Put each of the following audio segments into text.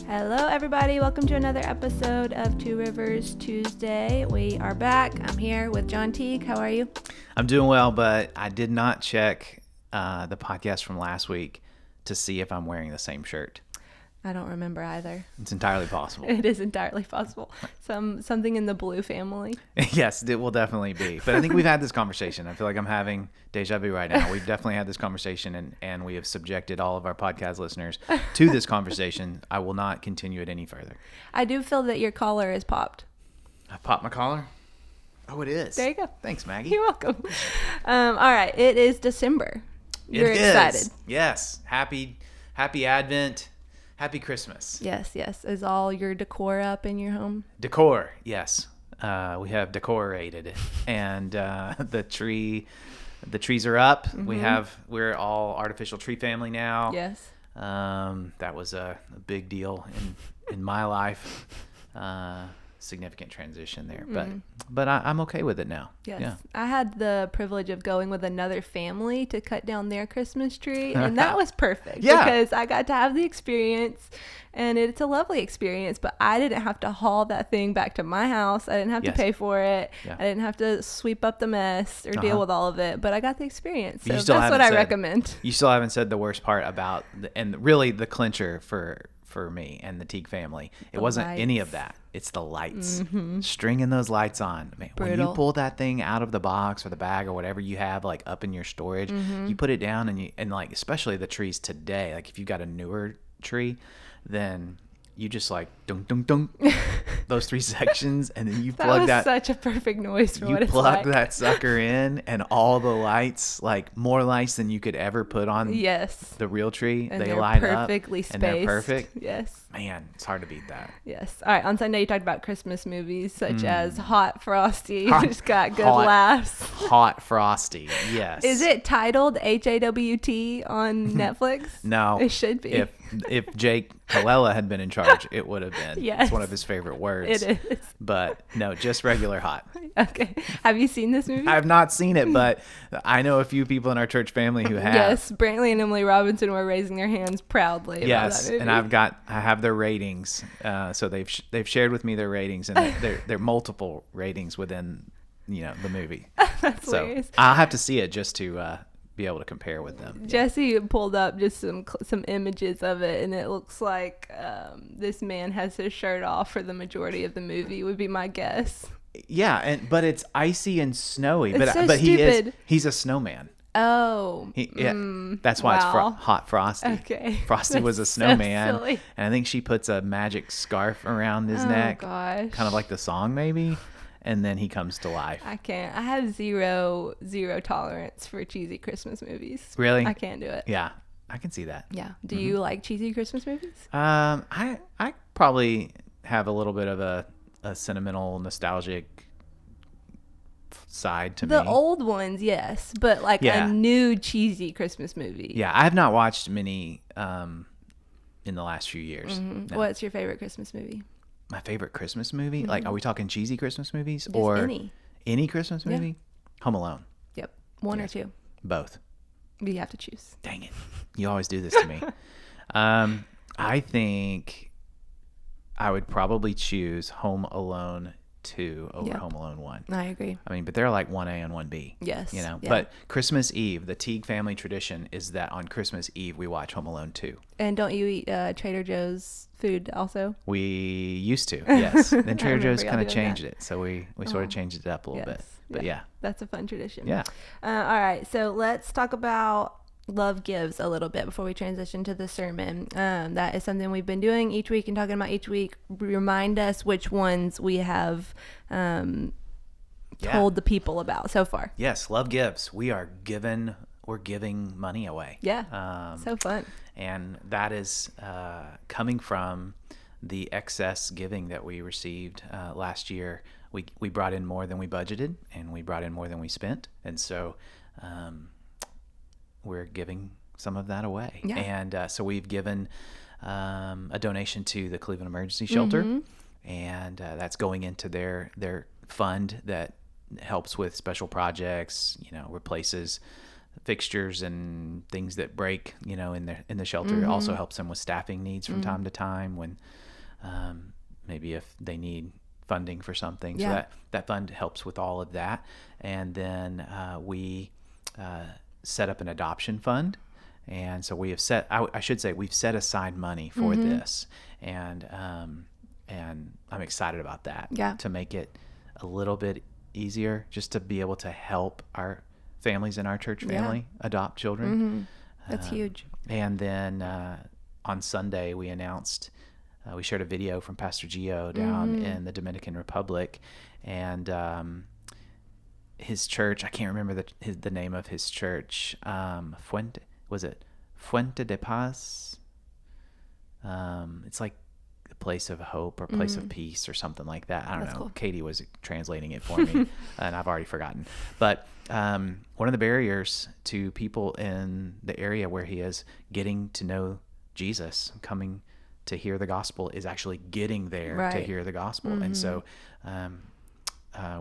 Hello, everybody. Welcome to another episode of Two Rivers Tuesday. We are back. I'm here with John Teague. How are you? I'm doing well, but I did not check the podcast from last week to see if I'm wearing the same shirt. I don't remember either. It's entirely possible. It is entirely possible. Something in the blue family. Yes, it will definitely be. But I think we've had this conversation. I feel like I'm having deja vu right now. We've definitely had this conversation, and we have subjected all of our podcast listeners to this conversation. I will not continue it any further. I do feel that your collar is popped. I popped my collar? Oh, it is. There you go. Thanks, Maggie. You're welcome. All right. It is December. You're excited. Yes. Happy Advent. Happy Christmas. Yes. Is all your decor up in your home? Decor, yes. We have decorated it. And the trees are up. Mm-hmm. We're all artificial tree family now. Yes. That was a big deal in my life. Significant transition there, but I'm okay with it now. Yes. Yeah. I had the privilege of going with another family to cut down their Christmas tree, and that was perfect. Yeah. Because I got to have the experience, and it's a lovely experience, but I didn't have to haul that thing back to my house. I didn't have to pay for it. Yeah. I didn't have to sweep up the mess or deal with all of it, but I got the experience. So that's what I recommend. You still haven't said the worst part about, and really the clincher for me and the Teague family. It wasn't any of that. It's the lights. Stringing those lights on. Man, when you pull that thing out of the box or the bag or whatever you have like up in your storage, you put it down and like, especially the trees today, like if you've got a newer tree, then you just like dunk dunk dunk those three sections, and then you plug that. Such a perfect noise for what it's like. You plug that sucker in, and all the lights, like more lights than you could ever put on the real tree, and they light perfectly up, spaced. and they're perfect. Yes. Man, it's hard to beat that. Yes. All right. On Sunday, you talked about Christmas movies such as Hot Frosty. It's got good laughs. Hot Frosty. Yes. Is it titled HAWT on Netflix? No. It should be. If Jake Colella had been in charge, it would have been. Yes. It's one of his favorite words. It is. But no, just regular hot. Okay. Have you seen this movie? I have not seen it, but I know a few people in our church family who have. Yes. Brantley and Emily Robinson were raising their hands proudly about that movie. And I have their ratings. So they've shared with me their ratings, and they're multiple ratings within the movie. That's so hilarious. I'll have to see it just to be able to compare with them. Jesse pulled up just some images of it, and it looks like this man has his shirt off for the majority of the movie, would be my guess. Yeah, but it's icy and snowy. It's so but stupid. He's a snowman. Oh. That's why wow. It's Hot Frosty. Okay. Frosty was a snowman. So silly. And I think she puts a magic scarf around his neck. Gosh. Kind of like the song maybe. And then he comes to life. I can't. I have zero tolerance for cheesy Christmas movies. Really? I can't do it. Yeah, I can see that. Yeah. Do you like cheesy Christmas movies? I probably have a little bit of a sentimental, nostalgic side to me. The old ones, yes, but like a new cheesy Christmas movie. Yeah, I have not watched many in the last few years. No. What's your favorite Christmas movie? My favorite Christmas movie? Like, are we talking cheesy Christmas movies? Just or any Christmas movie? Yeah. Home Alone. Yep. One or two. Both. You have to choose. Dang it. You always do this to me. I think I would probably choose Home Alone 2 over Home Alone 1. I agree. I mean, but they're like 1A and 1B. Yes. Yeah. But Christmas Eve, the Teague family tradition is that on Christmas Eve we watch Home Alone 2. And don't you eat Trader Joe's food also? We used to, yes. Then Trader Joe's kind of changed it. So we sort of changed it up a little bit. But yeah. That's a fun tradition. Yeah. All right. So let's talk about Love Gives a little bit before we transition to the sermon. That is something we've been doing each week and talking about each week. Remind us which ones we have told the people about so far. Yes, Love Gives. We're giving money away. Yeah. So fun. And that is coming from the excess giving that we received last year. We brought in more than we budgeted, and we brought in more than we spent. And so we're giving some of that away. Yeah. And so we've given a donation to the Cleveland Emergency Shelter, and that's going into their fund that helps with special projects, replaces fixtures and things that break, in the shelter. It also helps them with staffing needs from time to time when maybe if they need funding for something. So that fund helps with all of that. And then we set up an adoption fund. And so we have we've set aside money for this. And I'm excited about that, to make it a little bit easier, just to be able to help our families in our church family adopt children. That's huge. And then on Sunday we announced, we shared a video from Pastor Gio down in the Dominican Republic, and his church, I can't remember the name of his church, Fuente de Paz? It's like a place of hope or place of peace or something like that. I don't know. Cool. Katie was translating it for me, and I've already forgotten. But one of the barriers to people in the area where he is getting to know Jesus, coming to hear the gospel, is actually getting there to hear the gospel. And so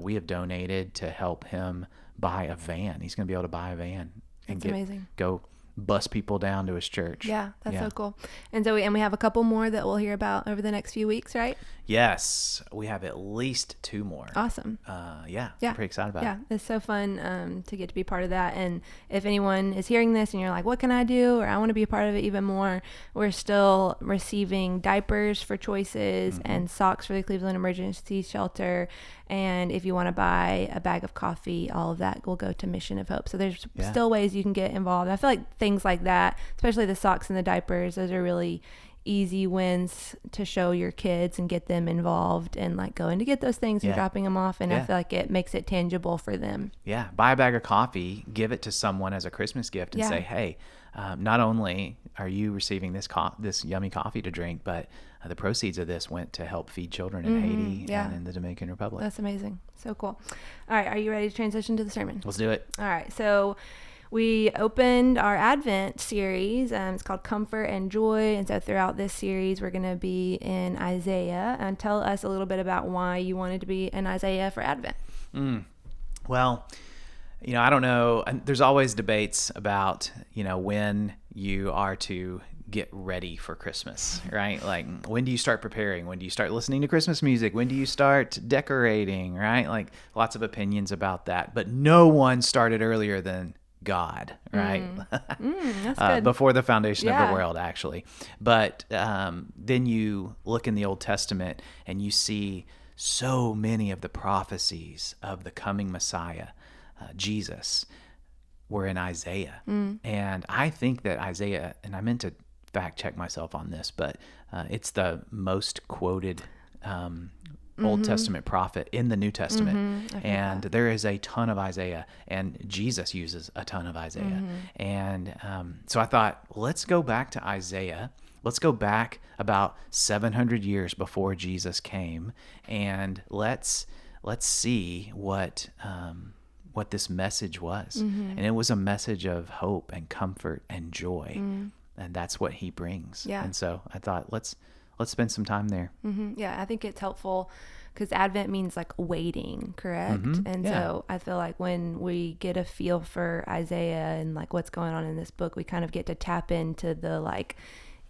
we have donated to help him buy a van. He's going to be able to buy a van and amazing. Go bus people down to his church. Yeah, that's so cool. And so we have a couple more that we'll hear about over the next few weeks, right? Yes, we have at least 2 more. Awesome. I'm pretty excited about it. Yeah, it's so fun to get to be part of that. And if anyone is hearing this and you're like, what can I do? Or I want to be a part of it even more, we're still receiving diapers for Choices and socks for the Cleveland Emergency Shelter. And if you want to buy a bag of coffee, all of that will go to Mission of Hope. So there's still ways you can get involved. I feel like things like that, especially the socks and the diapers, those are really easy wins to show your kids and get them involved and like going to get those things and dropping them off. And I feel like it makes it tangible for them. Yeah. Buy a bag of coffee, give it to someone as a Christmas gift, and say, hey, not only are you receiving this yummy coffee to drink, but the proceeds of this went to help feed children in Haiti and in the Dominican Republic. That's amazing. So cool. All right. Are you ready to transition to the sermon? Let's do it. All right. So we opened our Advent series. It's called Comfort and Joy. And so throughout this series, we're going to be in Isaiah. And tell us a little bit about why you wanted to be in Isaiah for Advent. Well, I don't know. There's always debates about, when you are to get ready for Christmas, right? Like, when do you start preparing? When do you start listening to Christmas music? When do you start decorating, right? Like, lots of opinions about that. But no one started earlier than God, right? That's good. Before the foundation of the world, actually. But then you look in the Old Testament and you see so many of the prophecies of the coming Messiah, Jesus, were in Isaiah. And I think that Isaiah, and I meant to fact check myself on this, but it's the most quoted Old Testament prophet in the New Testament. And there is a ton of Isaiah, and Jesus uses a ton of Isaiah. And so I thought, let's go back to Isaiah. Let's go back about 700 years before Jesus came, and let's see what this message was. And it was a message of hope and comfort and joy. And that's what he brings. And so I thought, let's spend some time there. Yeah, I think it's helpful because Advent means like waiting, correct? And so I feel like when we get a feel for Isaiah and like what's going on in this book, we kind of get to tap into the like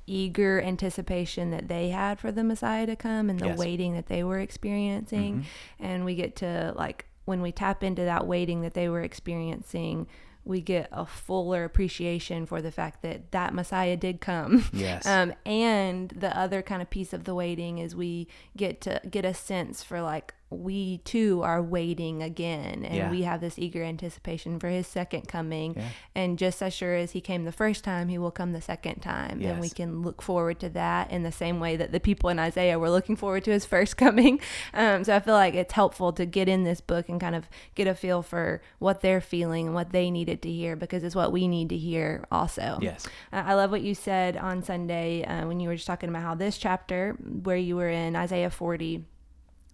eager anticipation that they had for the Messiah to come and the waiting that they were experiencing. And we get to like, when we tap into that waiting that they were experiencing, we get a fuller appreciation for the fact that that Messiah did come. And the other kind of piece of the waiting is we get to get a sense for like, we too are waiting again, and we have this eager anticipation for his second coming. And just as sure as he came the first time, he will come the second time. And we can look forward to that in the same way that the people in Isaiah were looking forward to his first coming. So I feel like it's helpful to get in this book and kind of get a feel for what they're feeling and what they needed to hear, because it's what we need to hear also. I love what you said on Sunday when you were just talking about how this chapter, where you were in Isaiah 40,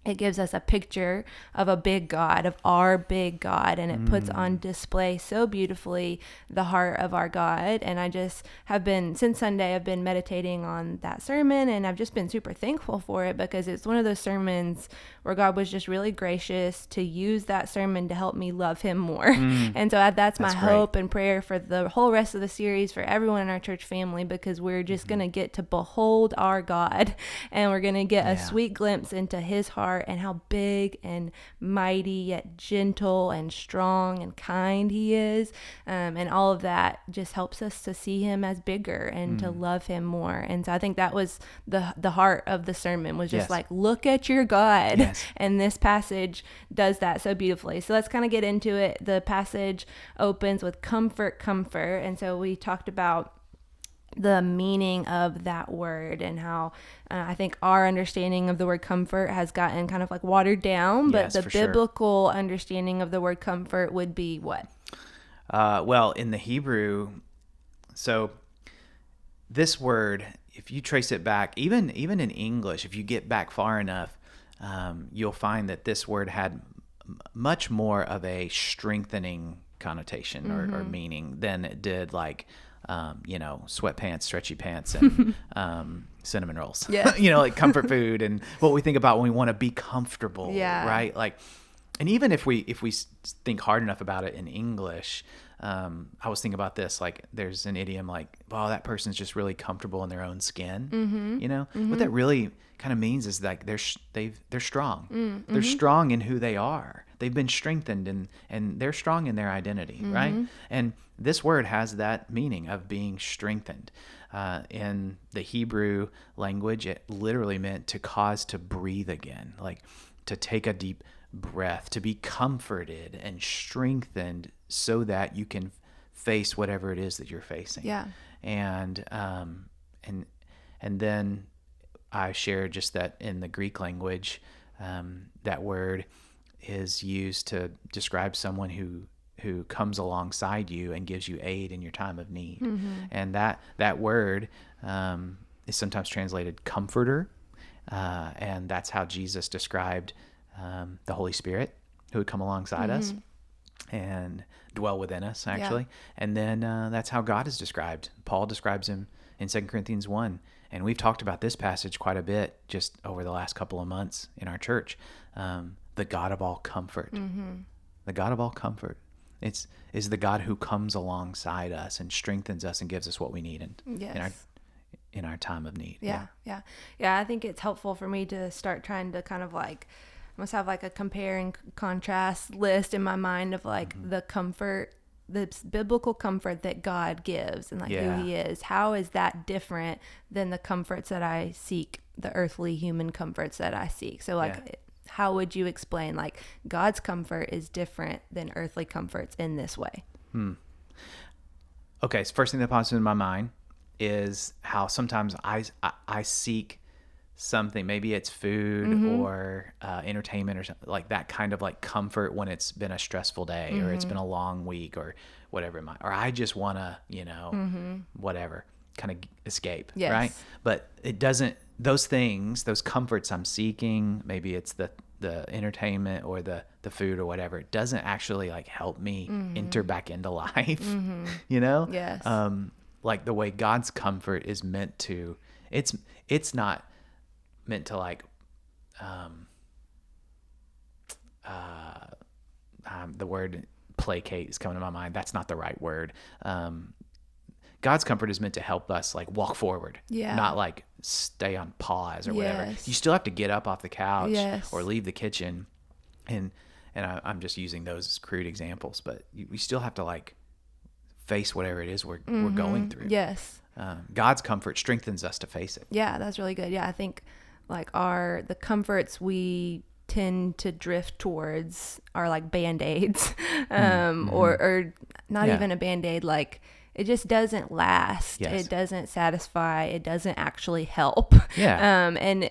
it gives us a picture of a big God, of our big God, and it puts on display so beautifully the heart of our God. And I just have been, since Sunday, I've been meditating on that sermon, and I've just been super thankful for it, because it's one of those sermons where God was just really gracious to use that sermon to help me love him more. And so that's my hope and prayer for the whole rest of the series, for everyone in our church family, because we're just going to get to behold our God, and we're going to get a sweet glimpse into his heart and how big and mighty yet gentle and strong and kind he is, and all of that just helps us to see him as bigger and to love him more. And so I think that was the heart of the sermon, was just like, look at your God. And this passage does that so beautifully. So let's kind of get into it. The passage opens with comfort, and so we talked about the meaning of that word, and how I think our understanding of the word comfort has gotten kind of like watered down, but the biblical understanding of the word comfort would be what? Well, in the Hebrew, so this word, if you trace it back, even in English, if you get back far enough, you'll find that this word had much more of a strengthening connotation or meaning than it did like sweatpants, stretchy pants, and cinnamon rolls. Like comfort food and what we think about when we want to be comfortable, right? Like, and even if we think hard enough about it in English, I was thinking about this, like there's an idiom like, "Oh, that person's just really comfortable in their own skin." What that really kind of means is like they're strong. They're strong in who they are. They've been strengthened and they're strong in their identity, right? And this word has that meaning of being strengthened. In the Hebrew language, it literally meant to cause to breathe again, like to take a deep breath, to be comforted and strengthened so that you can face whatever it is that you're facing. And then I shared just that in the Greek language, that word is used to describe someone who comes alongside you and gives you aid in your time of need. And that word is sometimes translated comforter, and that's how Jesus described the Holy Spirit, who would come alongside us and dwell within us, actually. And then that's how God is described. Paul describes him in 2 Corinthians 1. And we've talked about this passage quite a bit just over the last couple of months in our church. The God of all comfort. The God of all comfort. Is the God who comes alongside us and strengthens us and gives us what we need in our time of need. Yeah. I think it's helpful for me to start trying to kind of like, I must have like a compare and contrast list in my mind of like the comfort, the biblical comfort that God gives and like who he is. How is that different than the comforts that I seek, the earthly human comforts that I seek? So like, how would you explain like God's comfort is different than earthly comforts in this way? Okay, so first thing that pops into my mind is how sometimes I seek something, maybe it's food or entertainment or something like that, kind of like comfort when it's been a stressful day or it's been a long week or whatever it might, or I just want to, whatever, kind of escape, right? But it doesn't, those things, those comforts I'm seeking, maybe it's the entertainment or the food or whatever, it doesn't actually like help me enter back into life, like the way God's comfort is meant to, it's not meant to like, the word placate is coming to my mind. That's not the right word. God's comfort is meant to help us like walk forward, not like stay on pause or whatever. You still have to get up off the couch or leave the kitchen. And I'm just using those as crude examples, but we still have to like face whatever it is we're going through. God's comfort strengthens us to face it. Yeah, that's really good. Yeah, I think like the comforts we tend to drift towards are like Band-Aids, or not even a Band-Aid, like it just doesn't last. It doesn't satisfy. It doesn't actually help. And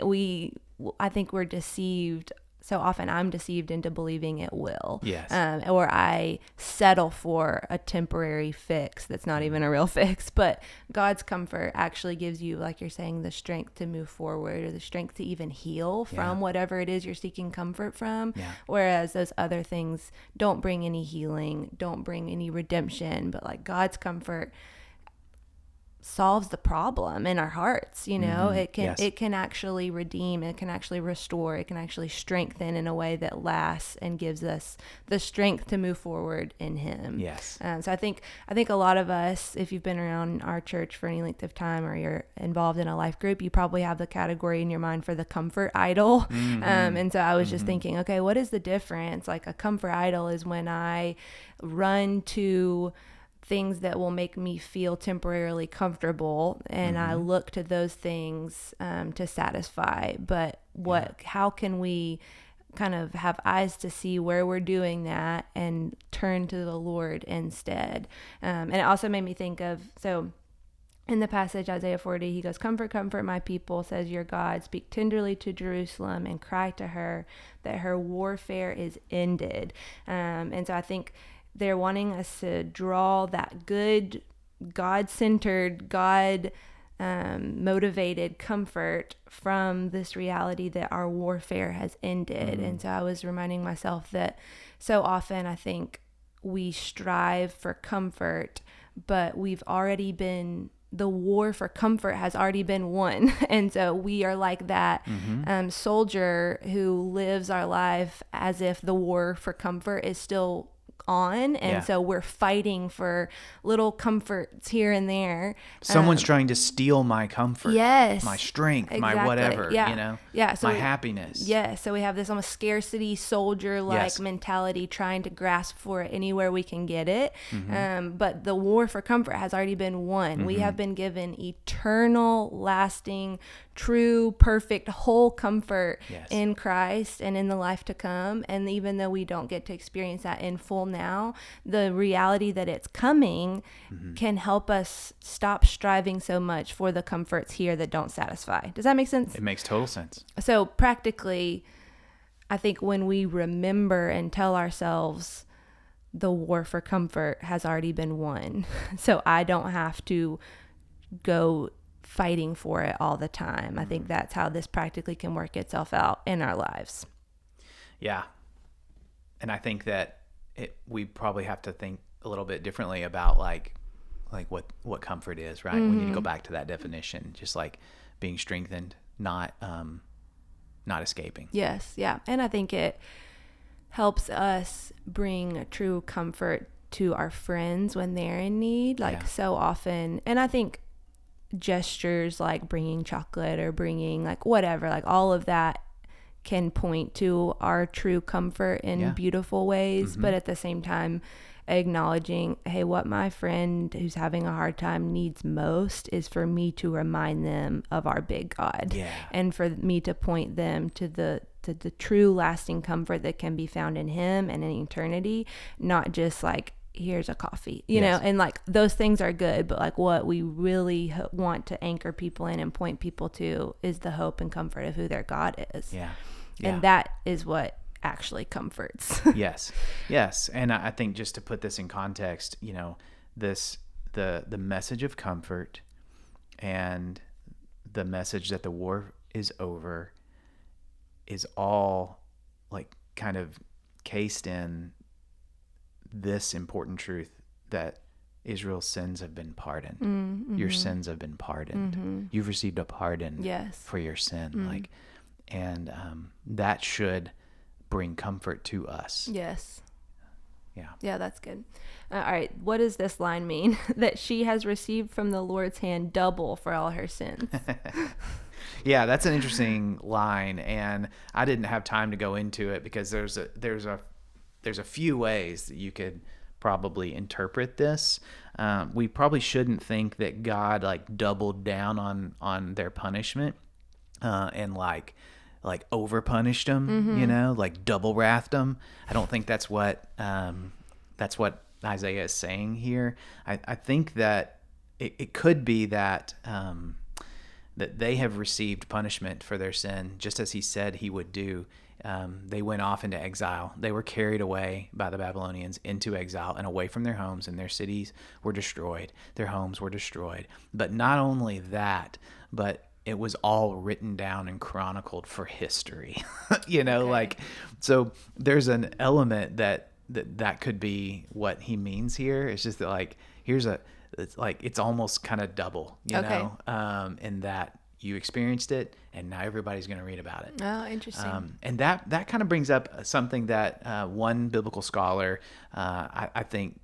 I think we're deceived so often I'm deceived into believing it will. Yes. Or I settle for a temporary fix that's not even a real fix. But God's comfort actually gives you, like you're saying, the strength to move forward, or the strength to even heal from whatever it is you're seeking comfort from. Yeah. Whereas those other things don't bring any healing, don't bring any redemption. But like God's comfort solves the problem in our hearts. It can actually redeem, it can actually restore, it can actually strengthen in a way that lasts and gives us the strength to move forward in him. Yes. So I think a lot of us, if you've been around our church for any length of time, or you're involved in a life group, you probably have the category in your mind for the comfort idol. And so I was just thinking, okay, what is the difference? Like a comfort idol is when I run to things that will make me feel temporarily comfortable, and I look to those things to satisfy. But how can we kind of have eyes to see where we're doing that and turn to the Lord instead? And it also made me think of, so in the passage, Isaiah 40, he goes, "Comfort, comfort my people, says your God. Speak tenderly to Jerusalem and cry to her that her warfare is ended." And so I think they're wanting us to draw that good, God-centered, God-motivated comfort from this reality that our warfare has ended. And so I was reminding myself that so often I think we strive for comfort, but the war for comfort has already been won. And so we are like that soldier who lives our life as if the war for comfort is still on, and so we're fighting for little comforts here and there. Someone's trying to steal my comfort, my strength, exactly. my whatever, so my happiness. So we have this almost scarcity soldier like mentality, trying to grasp for it anywhere we can get it. But the war for comfort has already been won. We have been given eternal, lasting, true, perfect, whole comfort in Christ and in the life to come. And even though we don't get to experience that in full now, the reality that it's coming can help us stop striving so much for the comforts here that don't satisfy. Does that make sense? It makes total sense. So practically, I think when we remember and tell ourselves the war for comfort has already been won, so I don't have to go fighting for it all the time. I think that's how this practically can work itself out in our lives. Yeah. And I think that we probably have to think a little bit differently about like what comfort is, right? We need to go back to that definition, just like being strengthened, not escaping. Yes. Yeah. And I think it helps us bring true comfort to our friends when they're in need, so often. And I think gestures like bringing chocolate or bringing like whatever, like all of that can point to our true comfort in beautiful ways. But at the same time, acknowledging, hey, what my friend who's having a hard time needs most is for me to remind them of our big God, and for me to point them to the true lasting comfort that can be found in him and in eternity, not just like, here's a coffee, you know, and like those things are good, but like what we really want to anchor people in and point people to is the hope and comfort of who their God is. And that is what actually comforts. Yes. And I think just to put this in context, the message of comfort and the message that the war is over is all like kind of cased in this important truth that Israel's sins have been pardoned. Your sins have been pardoned. You've received a pardon for your sin. And that should bring comfort to us. Yeah, that's good. All right. What does this line mean? That she has received from the Lord's hand double for all her sins. Yeah, that's an interesting line, and I didn't have time to go into it because there's a few ways that you could probably interpret this. We probably shouldn't think that God like doubled down on their punishment and like over punished them, like double wrathed them. I don't think that's what Isaiah is saying here. I think that it could be that that they have received punishment for their sin, just as he said he would do. they went off into exile. They were carried away by the Babylonians into exile and away from their homes, and their cities were destroyed. Their homes were destroyed. But not only that, but it was all written down and chronicled for history. So there's an element that could be what he means here. It's just that it's almost kind of double, in that you experienced it and now everybody's going to read about it. Oh, interesting. And that kind of brings up something that one biblical scholar, I think,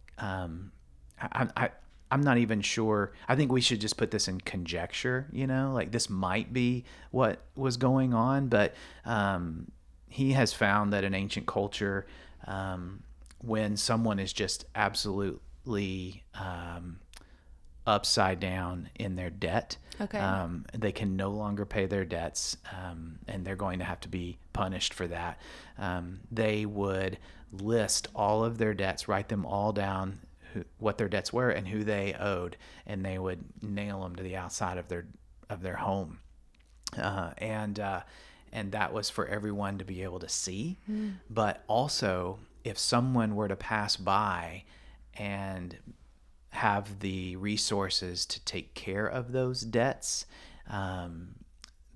I'm not even sure. I think we should just put this in conjecture, this might be what was going on, but he has found that in ancient culture, when someone is just absolutely upside down in their debt, they can no longer pay their debts, and they're going to have to be punished for that. They would list all of their debts, write them all down, what their debts were and who they owed, and they would nail them to the outside of their home, and that was for everyone to be able to see. But also, if someone were to pass by and have the resources to take care of those debts,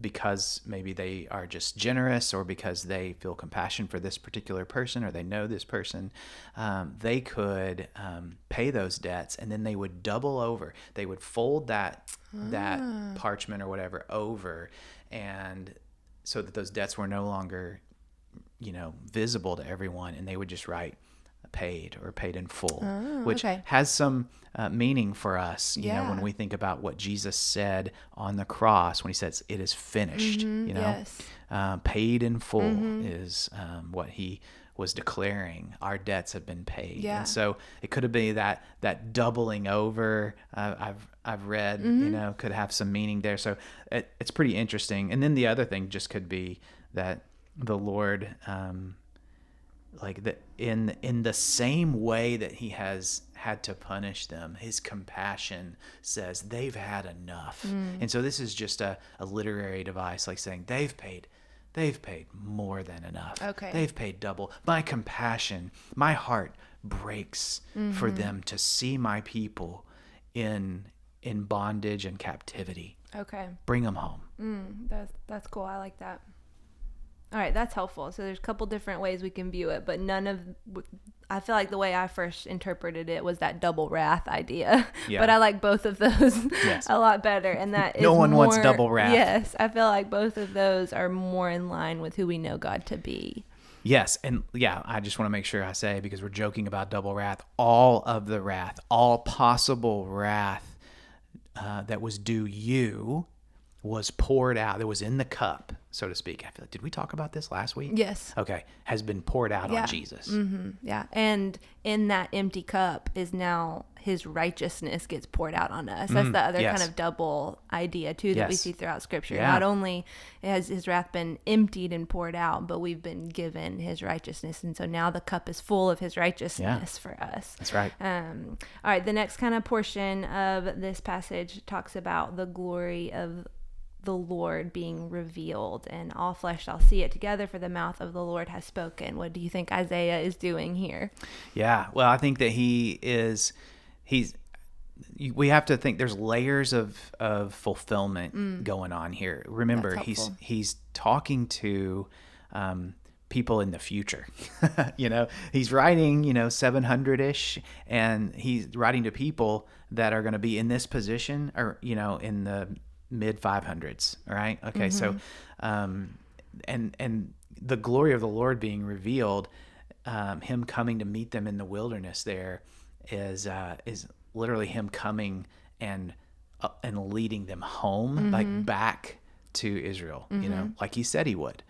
because maybe they are just generous, or because they feel compassion for this particular person, or they know this person, they could pay those debts, and then they would double over. They would fold that parchment or whatever over, and so that those debts were no longer, visible to everyone, and they would just write paid or paid in full, which has some meaning for us, when we think about what Jesus said on the cross when he says it is finished. Yes. Paid in full is what he was declaring. Our debts have been paid. And so it could have been that doubling over, I've read, could have some meaning there. So it's pretty interesting. And then the other thing just could be that the Lord, in the same way that he has had to punish them, his compassion says they've had enough. And so this is just a literary device, like saying they've paid more than enough. They've paid double. My compassion, my heart breaks for them to see my people in bondage and captivity. Bring them home. That's cool. I like that. All right, that's helpful. So there's a couple different ways we can view it, but I feel like the way I first interpreted it was that double wrath idea. But I like both of those a lot better. And that is no one wants double wrath. Yes, I feel like both of those are more in line with who we know God to be. Yes, and I just want to make sure I say, because we're joking about double wrath, all of the wrath, all possible wrath that was due you was poured out. It was in the cup, so to speak. I feel like, did we talk about this last week? Yes. Okay. Has been poured out on Jesus. Yeah. And in that empty cup is now his righteousness gets poured out on us. That's the other kind of double idea too that we see throughout Scripture. Not only has his wrath been emptied and poured out, but we've been given his righteousness. And so now the cup is full of his righteousness for us. That's right. All right. The next kind of portion of this passage talks about the glory of the Lord being revealed, and all flesh shall see it together, for the mouth of the Lord has spoken. What do you think Isaiah is doing here? Yeah, well, I think that we have to think there's layers of fulfillment going on here. Remember, he's talking to people in the future. He's writing 700-ish, and he's writing to people that are going to be in this position, or in the mid 500s. All right. Okay. So, and the glory of the Lord being revealed, him coming to meet them in the wilderness there is literally him coming and leading them home, like back to Israel, like he said he would.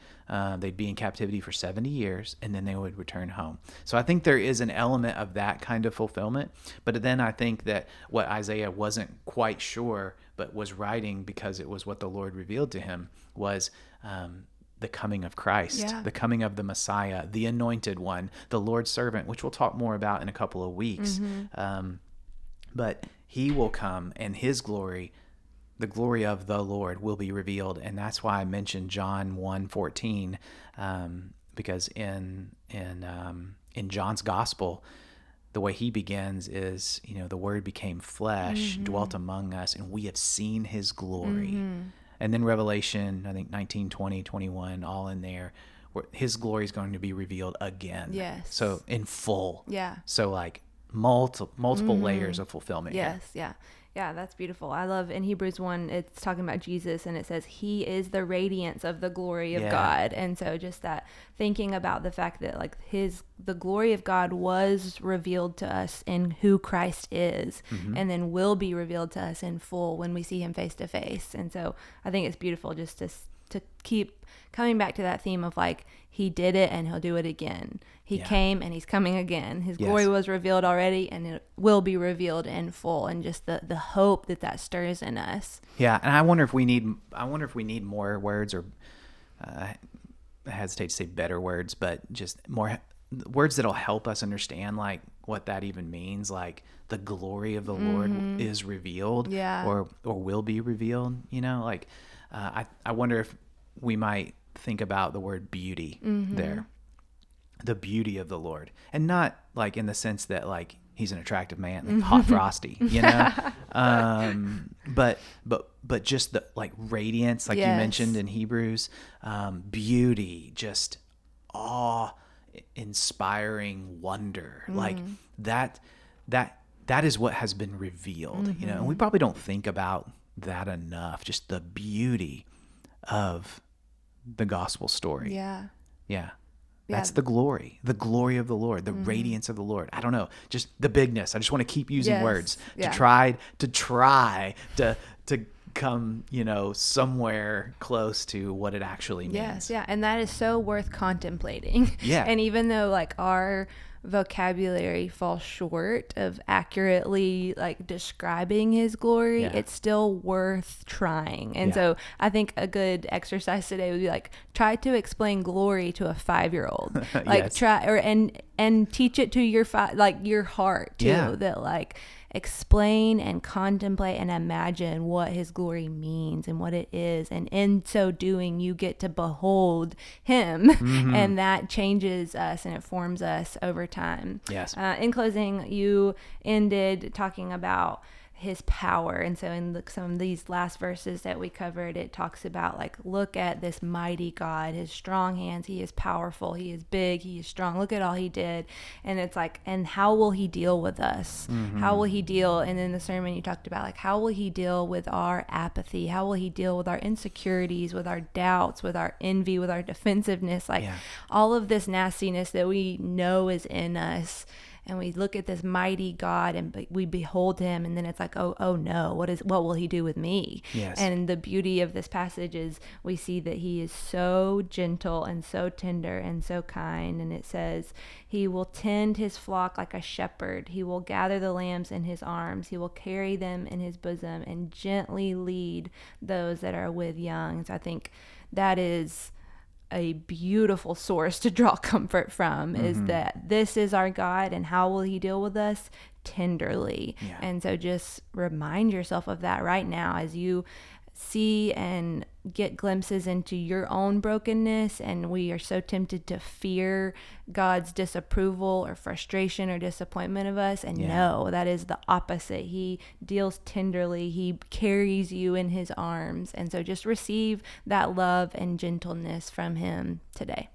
They'd be in captivity for 70 years and then they would return home. So I think there is an element of that kind of fulfillment. But then I think that what Isaiah wasn't quite sure, but was writing because it was what the Lord revealed to him, was the coming of Christ, the coming of the Messiah, the anointed one, the Lord's servant, which we'll talk more about in a couple of weeks. But he will come, and his glory, the glory of the Lord, will be revealed. And that's why I mentioned John 1:14, because in John's gospel, the way he begins is, the Word became flesh, dwelt among us, and we have seen his glory. And then Revelation, I think 19, 20, 21, all in there, where his glory is going to be revealed again. Yes. So in full. Yeah. So like multiple layers of fulfillment. Yes. Here. Yeah. Yeah, that's beautiful. I love in Hebrews 1, it's talking about Jesus, and it says he is the radiance of the glory of God. And so just that thinking about the fact that like the glory of God was revealed to us in who Christ is, and then will be revealed to us in full when we see him face to face. And so I think it's beautiful just to keep coming back to that theme of like, he did it and he'll do it again. He came and he's coming again. His glory was revealed already and it will be revealed in full, and just the hope that stirs in us. Yeah. And I wonder if we need more words, or I hesitate to say better words, but just more words that'll help us understand like what that even means. Like the glory of the Lord is revealed, or will be revealed, like, I wonder if we might think about the word beauty there, the beauty of the Lord, and not like in the sense that like he's an attractive man, like hot frosty, but just the like radiance, like you mentioned in Hebrews, beauty, just awe-inspiring wonder, like that is what has been revealed, and we probably don't think about that enough, just the beauty of the gospel story. Yeah. That's the glory of the Lord, the radiance of the Lord. I don't know, just the bigness. I just want to keep using words to try to come, somewhere close to what it actually means. Yes. Yeah. And that is so worth contemplating. Yeah. And even though like our vocabulary falls short of accurately like describing his glory, it's still worth trying. And so I think a good exercise today would be like, try to explain glory to a 5-year-old, like and teach it to your your heart too, that like explain and contemplate and imagine what his glory means and what it is, and in so doing you get to behold him, and that changes us and it forms us over time. In closing, you ended talking about his power, and so in some of these last verses that we covered, it talks about like, look at this mighty God, his strong hands, he is powerful, he is big, he is strong, look at all he did. And it's like, and how will he deal with us? How will he deal? And in the sermon you talked about like, how will he deal with our apathy? How will he deal with our insecurities, with our doubts, with our envy, with our defensiveness, like all of this nastiness that we know is in us. And we look at this mighty God and we behold him, and then it's like, oh no, what will he do with me? And the beauty of this passage is we see that he is so gentle and so tender and so kind. And it says, he will tend his flock like a shepherd. He will gather the lambs in his arms. He will carry them in his bosom and gently lead those that are with young. So I think that is a beautiful source to draw comfort from, is that this is our God, and how will he deal with us? Tenderly. And so just remind yourself of that right now as you see and get glimpses into your own brokenness, and we are so tempted to fear God's disapproval or frustration or disappointment of us, and no, that is the opposite. He deals tenderly, he carries you in his arms, and so just receive that love and gentleness from him today.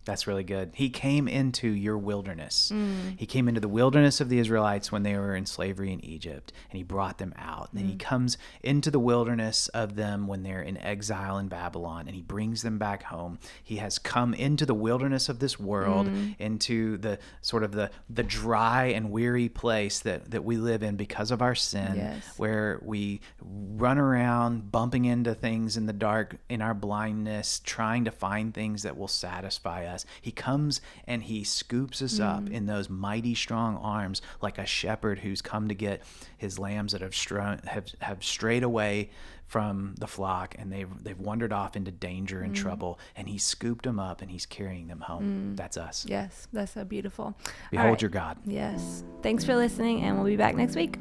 That's really good. He came into your wilderness. He came into the wilderness of the Israelites when they were in slavery in Egypt, and he brought them out. And then he comes into the wilderness of them when they're in exile in Babylon, and he brings them back home. He has come into the wilderness of this world, into the sort of the dry and weary place that we live in because of our sin, where we run around bumping into things in the dark in our blindness, trying to find things that will satisfy us. He comes and he scoops us up in those mighty strong arms, like a shepherd who's come to get his lambs that have strayed away from the flock, and they've wandered off into danger and trouble, and he scooped them up and he's carrying them home. That's us. Yes, that's so beautiful. Behold your God. Yes. Thanks for listening, and we'll be back next week.